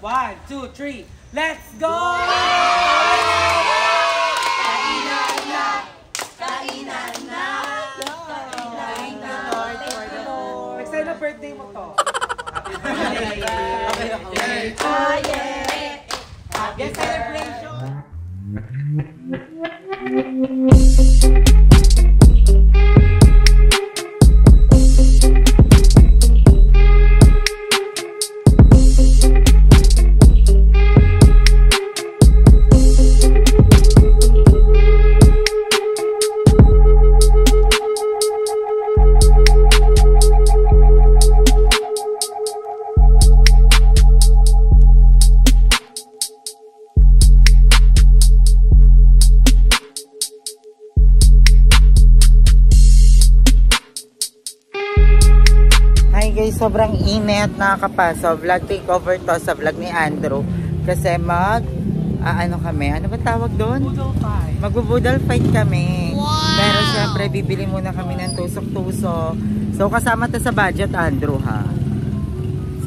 1, 2, 3. Let's go! Kainan na! Kainan na! Thank you, Lord, for the Lord. Next time na birthday mo to. Happy birthday! Happy celebration! Sobrang init, nakakapaso. Vlog takeover to sa vlog ni Andrew. Kasi ano ba tawag doon? Boodle fight. Magbo-boodle fight kami. Wow! Pero syempre, bibili muna kami ng tusok-tuso. So, kasama to sa budget, Andrew, ha?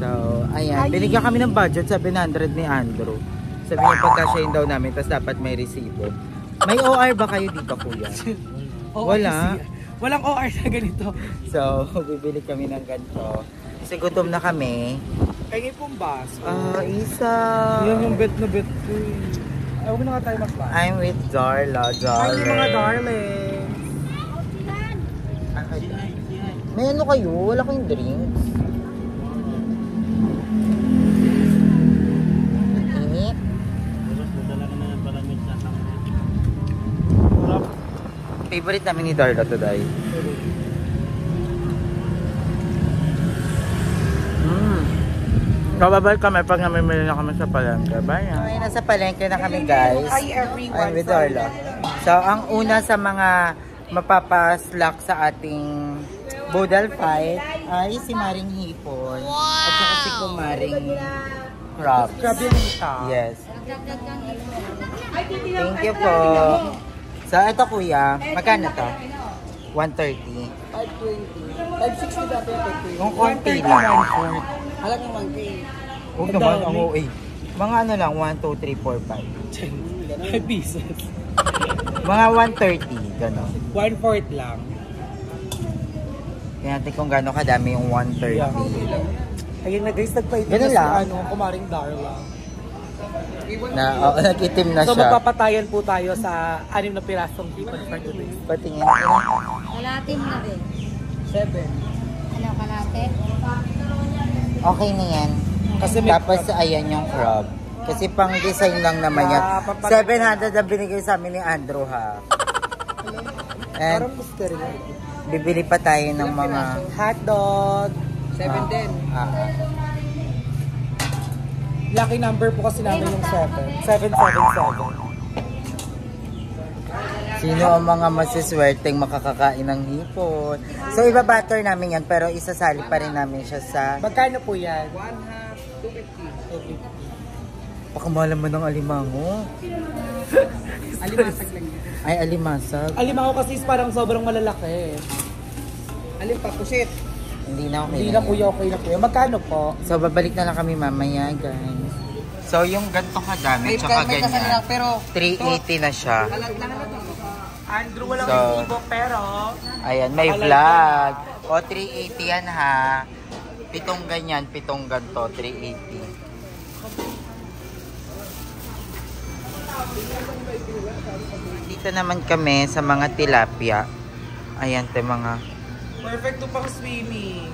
So, ayan. Binigyan kami ng budget, 700 ni Andrew. Sabi niya, pagkasyahin daw namin, tapos dapat may resibo. May OR ba kayo dito, kuya? Wala. Walang OR na ganito. So, bibili kami ng ganito. Kasi gutom na kami. Kaya pong bus. Isa. Yan yung bet na bet ko. Ay, huwag na nga tayo mag-bus. I'm with Darla. Ay, yung mga darlings. May ano kayo? Wala kayong drinks? Init? Favorite namin ni Darla today. Bababalik kami pag namimili na kami sa palengke. Bye. Okay, nasa palengke na kami, guys. Hi everyone. I'm with Darla. So, ang una sa mga mapapaslak sa ating boodle fight ay si Maring Hipon. At saka si Kumaring Crabs. Crabinita. Yes. Thank you po. So, ito kuya. Magkano to? 130. 520. 560 dati yung 520. Yung konti lang. Halagang 1K. Huwag naman ang OA. Mga ano lang, 1, 2, 3, 4, 5. 5 pieces. Mga 130, gano'n. 1/4 lang. Tingnan natin kung gano'n kadami yung 130. Ayun na guys, nagpa-itim Ganun na lang. si Kumaring Darla. Nag-itim na So siya. magpapatayan po tayo sa 6 na pirasong hipon for today. Patingin. Kalate mo na din. 7. Ano, kalate? Okay na yan. Kasi may Tapos ayan yung crab. Kasi pang design lang naman yan. 700 ang binigay sa amin ni Andrew, ha. And parang mystery. bibili pa tayo ng mga Hotdog. 7 din. Lucky number po kasi namin yung 7. 777. sino ang mga masiswerteng makakakain ng hipon. So iba-butter namin yan, pero isasali pa rin namin siya sa... Magkano po yan? 1/2, 250. Pakamahal naman ng alimango. Alimasag lang yan. Ay, alimasag. Alimango kasi parang sobrang malalaki. Pusit. Hindi na okay. Hindi na kuya, okay na kuya. Magkano po? So, babalik na lang kami mamaya, guys. So, yung ganito kadami, tsaka ganyan, pero 380 na siya. Andrew, walang So, ibo, pero ayan, may vlog. O, 380 yan, ha. 7 ganyan, 7 ganito, 380. Dito naman kami sa mga tilapia. Ayan, te mga... perfect to pang swimming.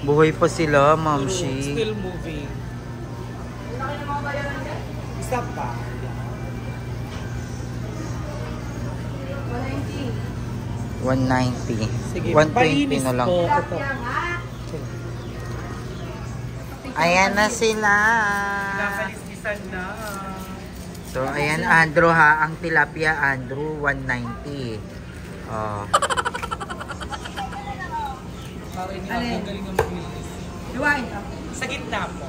Buhay pa sila, Mamshi. Still moving. Isa pa. 190. Sige, 120 na lang. po. Ito. Ayan na sila. Nakalislisan na. So, ayan, Andrew, ha. Ang tilapia, Andrew, 190. Oh. Parang hindi ako galing ang maglilis. Duwain. Sa gitna po.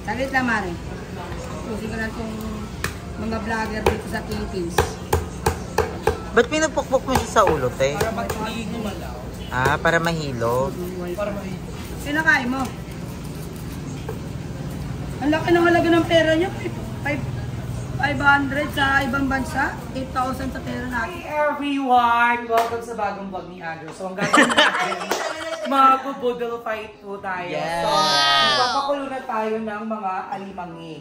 Saglit lang, Mari. Tusin ko lang itong mga vlogger dito sa Philippines. Ba't pinupukpok mo siya sa ulo, te? Para mag-hindi gumalaw. Ah, para mahilo. Para mahigit. Sino kain mo? Ang laki ng halaga ng pera niya. 500 sa ibang bansa. 8,000 sa pera natin. Hi everyone! Welcome sa bagong vlog ni Andrew. So, ang gagawin natin, mag-boodle fight po tayo. Yes. So, magpapakulo na tayo ng mga alimangi.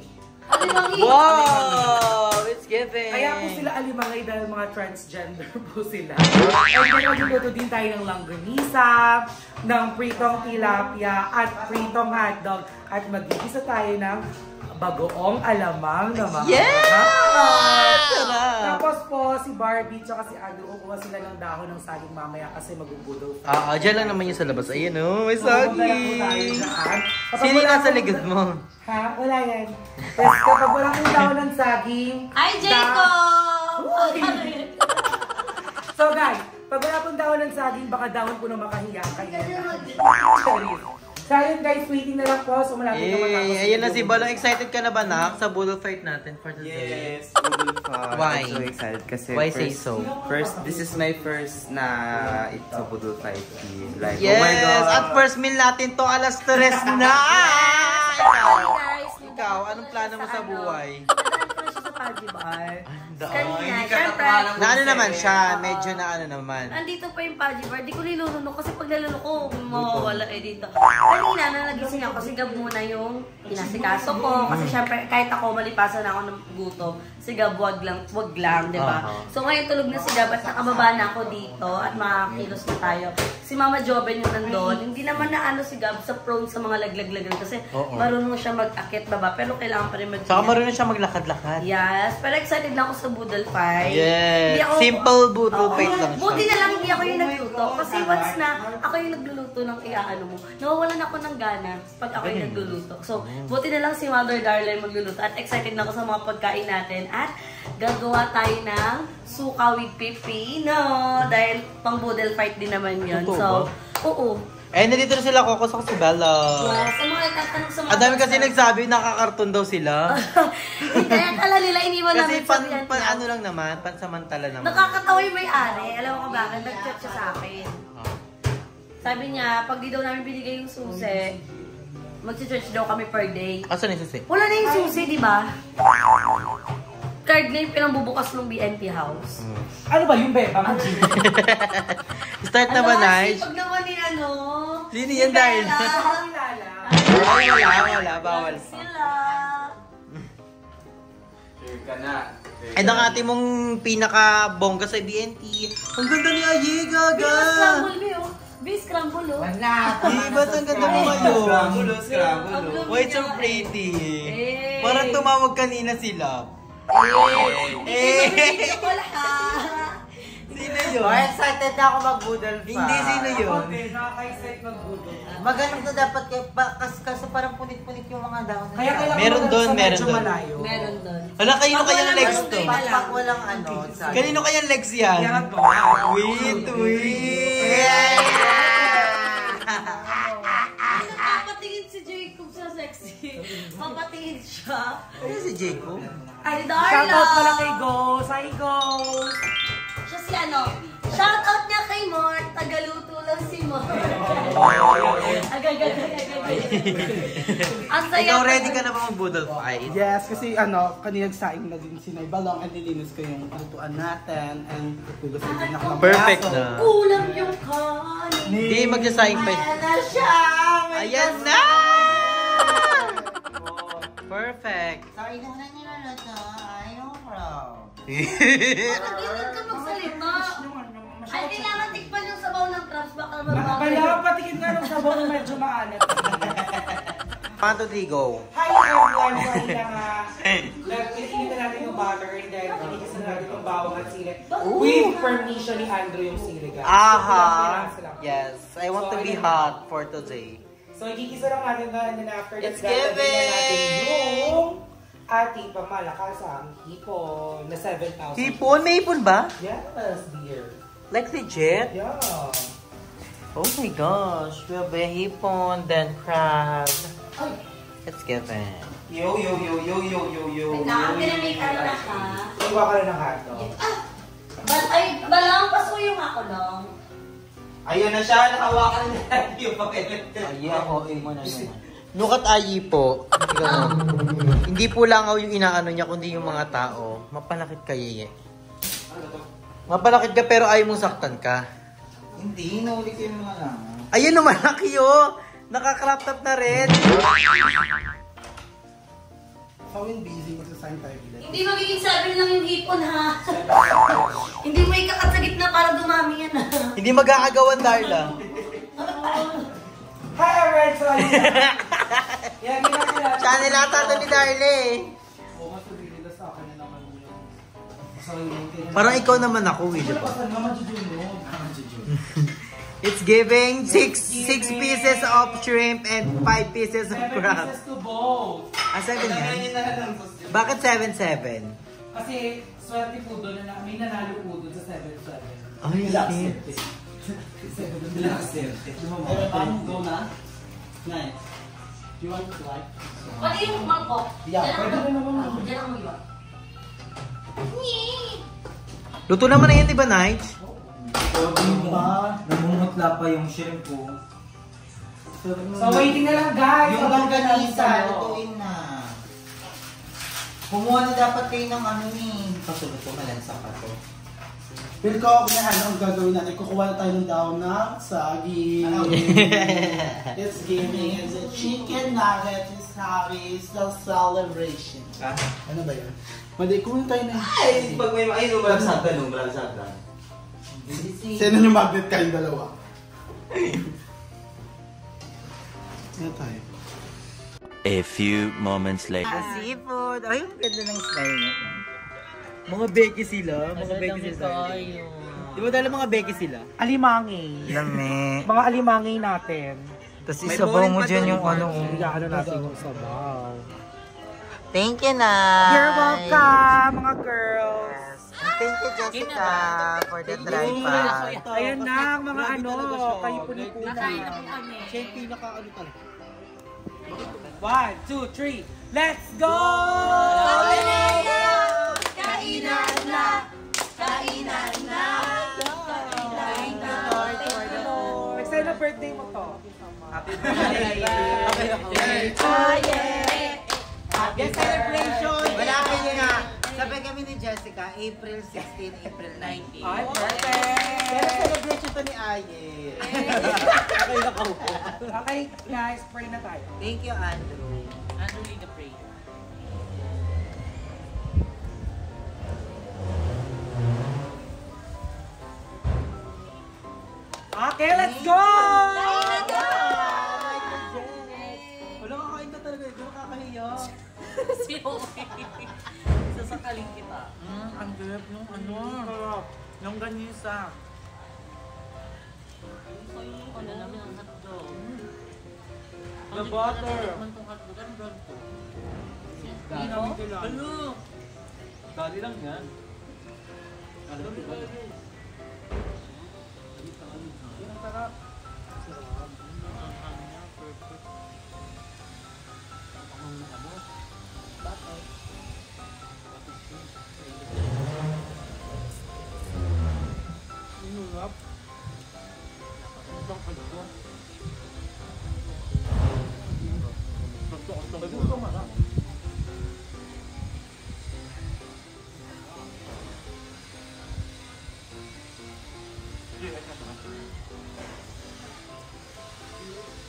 Alimangi! Wow! It's giving! Kaya po sila alimangi dahil mga transgender po sila. And then, magluluto din tayo ng langganisa, ng pritong tilapia, at pritong hotdog. At mag-igisa tayo ng bagoong alamang na mga Tapos po, si Barbie tsaka si Andrew, kukuha sila ng dahon ng saging mamaya kasi magbubudol. Dyan lang naman yung sa labas. Ayun may saging. Sino nasa ligid mo? Ha? Wala yan. Tapos kapag wala kong dahon ng saging... Ay, Jacob! So guys, pag wala pong dahon ng saging, baka dahon po na makahiya kayo. So ayun guys, waiting na lang po. So malapit na matapos. Ayun na si Balong. Excited ka na ba, Nak? Sa boodle fight natin for today? Yes, boodle fight. Why? I'm so excited kasi Why say so? this is my first na it's a boodle fight. Like, Yes! oh my God. At first meal natin to, alas 3 na! Ikaw, anong plano mo sa buhay? Na ano naman siya, medyo na ano naman. Nandito pa yung Paji Bar, di ko nilulunok kasi pag nalunok ko, mawawala dito. Kanina na nagising ako, sigab muna yung inasikaso ko. Kasi syempre, kahit ako malipasan ako ng gutom, sigab wag lang, di ba? So ngayon tulog na sigab at nakababa na ako dito at makakilos na tayo. Si Mama Joven yung nandun, hindi naman na ano sigab sa prone sa mga laglag-laglag kasi marunong siya mag-akit baba, pero kailangan pa rin mag- Saka marunong siya maglakad-lakad. Yes, pero excited na ako sa boodle fight. Yes, Hindi ako- simple boodle fight lang siya. Buti na lang hindi ako yung nagluto. Kasi once na ako yung nagluluto ng iaano mo, nawawalan ako ng gana pag ako yung nagluluto. So, buti na lang si Mother Darlene magluluto. At excited na ako sa mga pagkain natin. At gagawa tayo ng suka with pipino. Dahil pang boodle fight din naman yun. Totoo So, oo. Nandito na sila, Coco, sa si Bella. Yes, sa mga nagtatanong sa mga... Ang dami kasi nagsabi, nakakarton daw sila. Hindi, akala nila iniwan Kasi namin sa BNP. ano lang naman, pansamantala naman. Nakakatawa yung may-ari. Alam mo kung bakit? Nag-chat siya sa akin. Sabi niya, pag di daw namin binigay yung susi, mag-church daw kami per day. Asan yung susi? Wala na yung susi, di ba? Card na yung pinambubukas ng BNP house. Ano ba yung beba? Start na ba, Nige? Pag naman ni ano... Sino yan, Darl? Wala, bawal. Sila. Sure ka na. Ay, ang ating mong pinaka-bongga sa BNT. Ang ganda ni Aye, gaga! Scramble mo yun. Scramble oh. Wala. Di ba ang ganda mo ngayon? Scramble. Why it's so pretty? Eh. Parang tumawag kanina sila. Wala ka. Sino yun? Excited na ako mag-boodle fight. Hindi, sino yun? Nakaka-excite mag-boodle. Maganda dapat kasi parang punit-punit yung mga dahon. Kaya kailangan Meron mo doon, sa meron medyo doon. malayo. Meron doon. Wala, kanino kayang legs to? Pag walang ano. Kanino kayang legs yan? Yan to. Wait. Papatingin si Jacob sa sexy. Papatingin siya. Ano si Jacob? Ay, Darla! Shoutout pala kay Ghost. Hi, Ghost! Siya si ano? Shoutout niya kay Mort. Tagaluto lang si Mort. Agad. Ang saya. Ikaw ready ka na ba mag-boodle fight? Yes, kasi ano, kanina saing na din si Nay Balong and nilinis ko yung lutuan natin and gusto din ako ng Perfect braso. na. Kulang yung kanin. Hindi, magsasaing pa. Wala siya. Ayan na! Perfect. Sorry na wala nilalato. Ayaw bro. Nagiging ka magsalita. Ay, kailangan tikpan yung sabaw ng crabs. Baka mabagal. Kailangan patikin nga ng sabaw na medyo maalat. 1, 2, 3, go. Hi everyone! Sorry na nga. Nagkikita natin yung butter and then kinikisa natin yung bawang at sili. With permission ni Andrew yung sili guys. Aha. Yes, I want to be hot for today. So, ikikisa lang natin na and then after that, It's gagawin na natin giving! yung ating pamalakasang hipon na 7,000. Hipon? May hipon ba? Yes, dear. Like legit? Yeah. Oh my gosh, we have a hipon, then crab. It's given. Yo. Pinamake ano na ka? Iwa ka na ng hotdog. Balang, pasuyong ako lang. Ayun na siya, nakawakan na yung pakilit. Ayaw, okay mo na yun. Look at Ayi po. Hindi po langaw yung inaano niya, kundi yung mga tao. Mapalakit ka, Yeye. Mapalakit ka pero ayaw mong saktan ka. Hindi, nahuli ko yung mga langaw. Ayun, malaki oh! Naka-crop top na rin. Kawin busy, magsasign tayo ulit. Hindi magiging 7 lang yung hipon, ha? Hindi mo ikakat sa gitna para dumami yan, ha? Hindi mag-aagawan, Darla. Hi, Lorenzo! Yan, ginagawa. Channel ata to ni Darla eh. Oo, mas sabihin nila sa akin na naman yun. Parang ikaw naman ako, Willie. Pasan nga, majujunod. It's giving 6 pieces of shrimp and 5 pieces of crab. Pieces to both. Ah, 7 yan? Bakit 7-7? Kasi swerte po doon na may nanalo po doon sa 7-7. Ay, shit. Pati yung mangkok. Yeah, pwede na naman. Diyan ako iba. Luto naman na yan, di ba, Nige? Namumutla pa yung shrimp ko. So waiting na lang guys. Yung longganisa, lutuin na. Kumuha na dapat kayo ng ano ni. Pasulot ko malansa pa to. Pero ko na ang gagawin natin. Kukuha na tayo ng daw na saging. It's giving. It's a chicken nugget. It's happy. It's the celebration. Ano ba yan? Mali, kunin tayo na. Ay, pag may malagsagdan. Sino yung magnet kayong dalawa? Ano tayo? A few moments later. Seafood. Ay, ang ganda ng style niya. Mga beke sila. Mga beke sila. Di ba dala mga beke sila? Alimangi. Lame. Mga alimangi natin. Tapos isabaw mo dyan yung ano. Ano natin yung sabaw. Thank you, na. You're welcome, mga girls. Thank you, Jessica, for the tripod. Ayan na, mga ano, kayo puni-puni. Siya yung pinaka-ano talaga. 1, 2, 3, let's go! Kainan na! Kainan na! Excited na birthday mo to. Happy birthday! Happy celebration! Wala kayo na. Sabi kami ni Jessica, April 16, April 19. Ay, perfect! Pero celebration to ni Aye. Okay, guys, pray na tayo. Thank you, Andrew. Andrew, lead the prayer. Okay, let's go! Wala kakain ka talaga. Hindi mo kakahiya. Sasakaling kita. Ang gulap ng ano. Yung ganisa. Ano namin ang hotdog? The butter. Man tong hotdog, ano ba ito? Ano? Dali lang yan.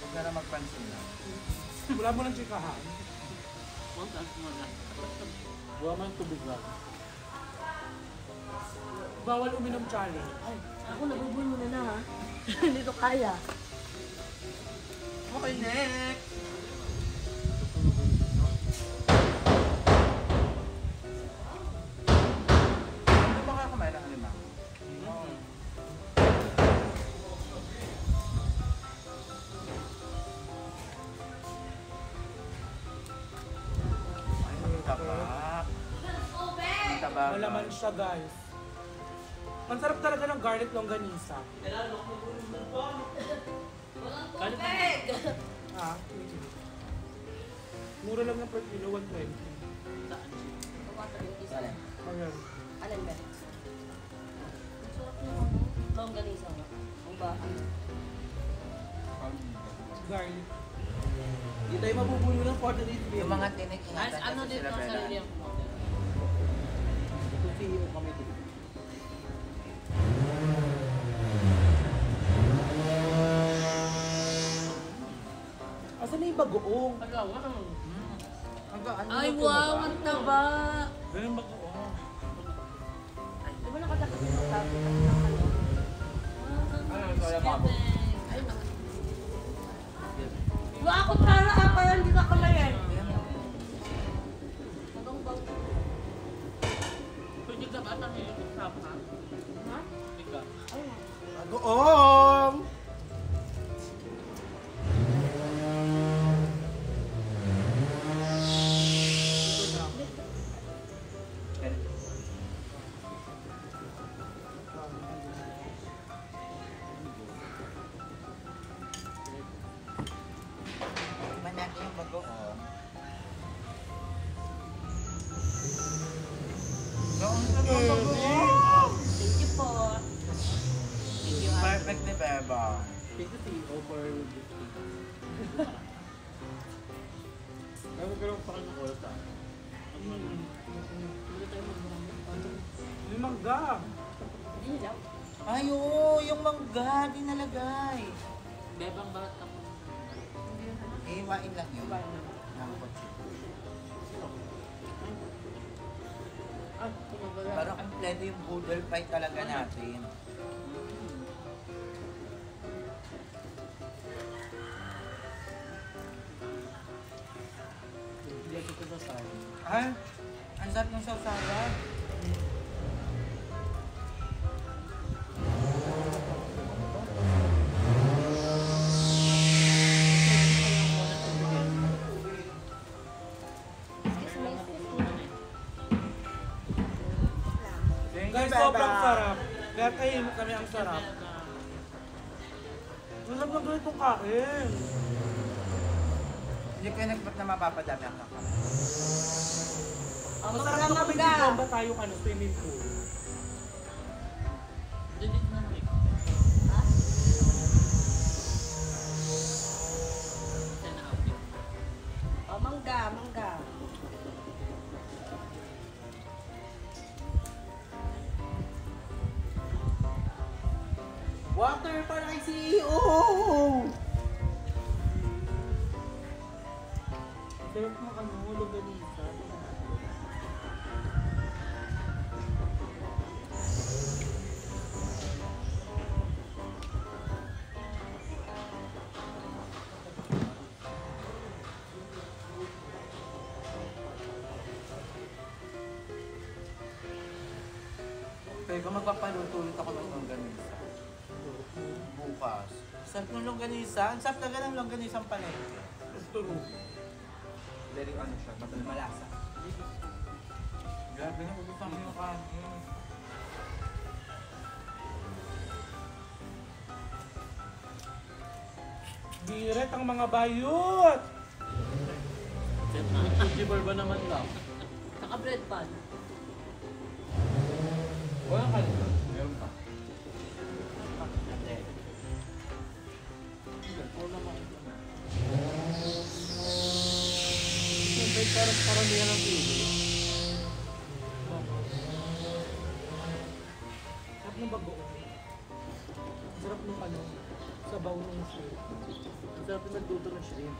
Huwag na magpansin lang. Wala mo ng chikahan. Wala man tubig lang. Bawal uminom challenge. Ay, ako nabubuhay mo na ha. Hindi to kaya. Okay, next! Ano ba ka kumain ng alimang? Ay, tabak. Tabak. Malaman siya, guys. Ang sarap talaga ng garlic longganisa. Ah, mura lang ng per kilo, 120. Ayan. Alin ba? Ang sarap ng ano, longganisa mo. Ang bahay. Garlic. Hindi tayo mabubulo ng 48 million. Yung mga tinik, ingatan Ano kasi dito sila sa Bella. William? Ito CEO kami dito. Asan na yung bagoong? Ay, wow, ang taba! Ganun bagoong. Di ba nakatapos yung tabi? Ay, naku. Wala ako sana ako yan, hindi ka kalayan. Pwede ka ba ang ilikot ha? Ha? Ika. Bagoong! Tikman natin yung bagoong. Noong sa bagoong. Thank you po. Perfect ni Beba. Thank you CEO for this week. Ay, magkaroon pa kayo ng oras ah. Yung mangga. Ay, oo, yung mangga, di nalagay. Bebang balat ka mo. Iwain lang yun. Ng kotse. Ay, tumagala. Parang kompleto yung boodle pie talaga natin. Hindi ito sa side. Ay, ang sarap ng sausawan. Guys, sobrang sarap. Kaya kayo kami ang sarap. Sarap ng ganitong kain. Hindi kayo nagbat na mapapadami ang kakain. Masarap na kami dito. Ba tayo swimming pool? Dinig na rin. Oh, mangga, mangga. Water para kay CEO! Sarap mo longganisa. Kaya kung magpapaluto ulit ako ng longganisa. Bukas. Sarap ng longganisa. Ang sarap talaga ng longganisang palengke. Very ano siya, malasa. Grabe na, gusto mo yung kanin. Direct ang mga bayot! Fujibar ba naman lang? Naka-bread pan. Wala ka nito. Meron pa. Siyempre, parang niya ng pili. Sarap ng bagoong. Sarap ng sabaw ng shrimp. Sarap ng nagluto ng shrimp.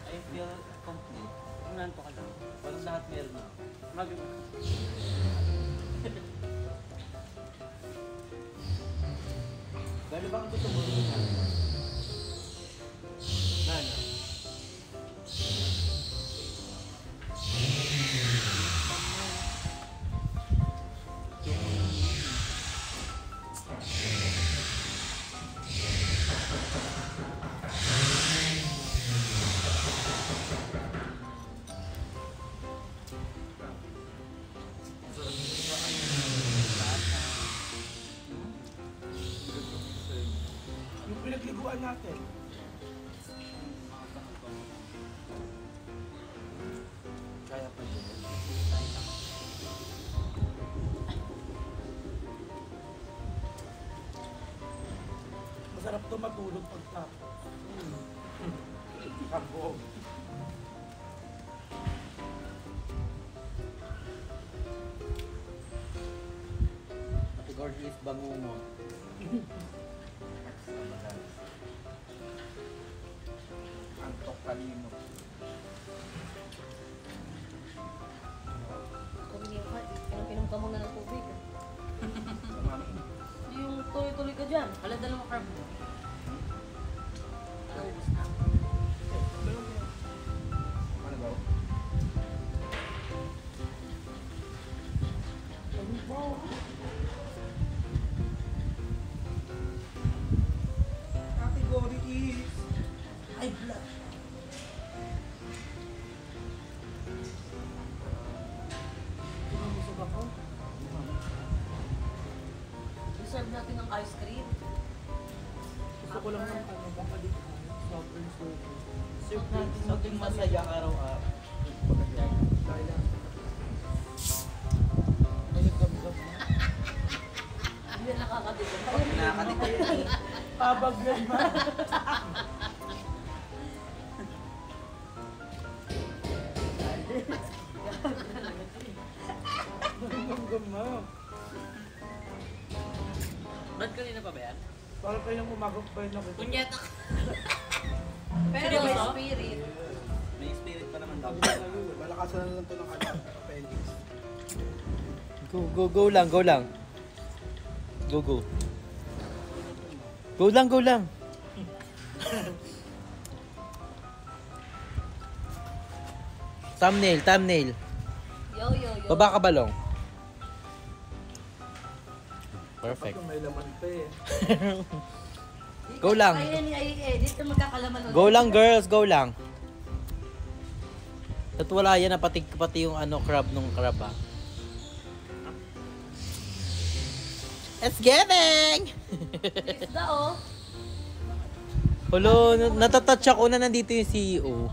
I feel complete. Nanto ka lang. Parang lahat meron na. Gano'n ba ang gusto mo rin? Nana? Yung pinagliguan natin. Kaya pa dyan. Masarap to matulog pagtapos. Kabog. Ate Gorgeous bangungo. Antok kanino. Inom ka muna ng tubig. Yung tuloy-tuloy ka dyan. Wala dalawang carb mo. Ano daw? Category is high blood. Busog ako. Deserve natin ng ice cream. Gusto ko lang ng ano, baka dito. Sobrang sobrang. Serve natin maging masaya araw-araw. Ayun, gab-gab na. Hindi na nakakatigan. Nakakadito yun eh. Pabag yan ma. Gab-gab na. Ba't kanina pa ba yan? Parang kayong umagap pa yun ako. Punyeta! Pero may spirit. May spirit pa naman daw. Malakasan na lang ito ng appendix. Go lang, go lang. Go. Go lang. Thumbnail. Yo. Baba ka balong. Perfect. May laman pa eh. Go lang. Kaya ni i-edit na magkakalaman ulit. Go lang girls, go lang. At wala yan na pati yung crab nung crab ha. It's giving! Isda oh. Hello, natatouch ako na nandito yung CEO.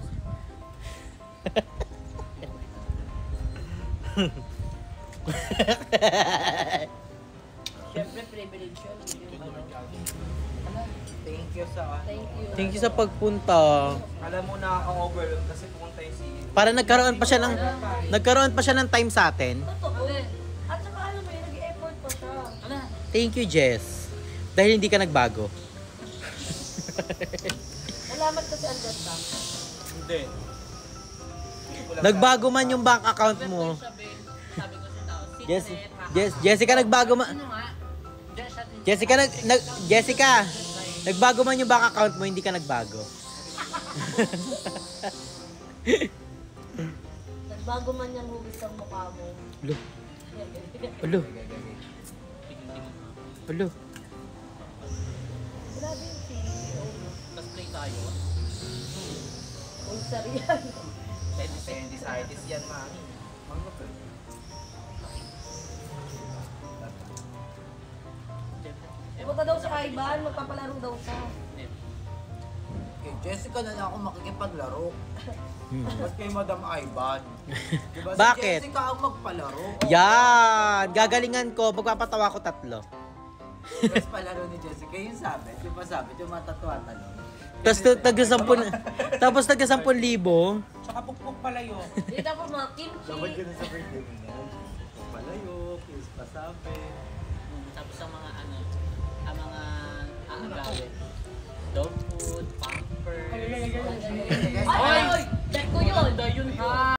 Siyempre, privilege yun. Thank you sa Thank you. Thank you sa pagpunta. Alam mo nakaka-overwhelm kasi pumunta yung si... Para nagkaroon pa siya ng time sa atin. Totoo. At saka alam mo yun, nag-effort pa siya. Thank you, Jess. Dahil hindi ka nagbago. Salamat kasi andyan ka. Hindi. Nagbago man yung bank account mo. Sabi ko sa tao, Jessica, nagbago man. Ano nga? Jessica, nagbago man yung bank account mo, hindi ka nagbago. Nagbago man yung hugis ang mukha mo. Ulo. Grabe yung CEO. Tapos play tayo. Ulcer yan. Appendicitis yan, mami. Punta daw sa Kaiban, magpapalaro daw siya. Kay Jessica na lang ako makikipaglaro. Ba't kay Madam Ivan? Diba Bakit? si Jessica ang magpalaro? Yan! Gagalingan ko, magpapatawa ko 3. Tapos palaro ni Jessica, yung sabi, di ba sabi, yung matatuwa-talo. Tapos taga 10,000. Tsaka pukpuk palayo. Dito po mga kimchi. Dapat yun sa birthday mo na. Palayo, kiss pasabi. Tapos ang mga ang mga Dog food, pampers. Ay! Bet ko yun! Maganda yun.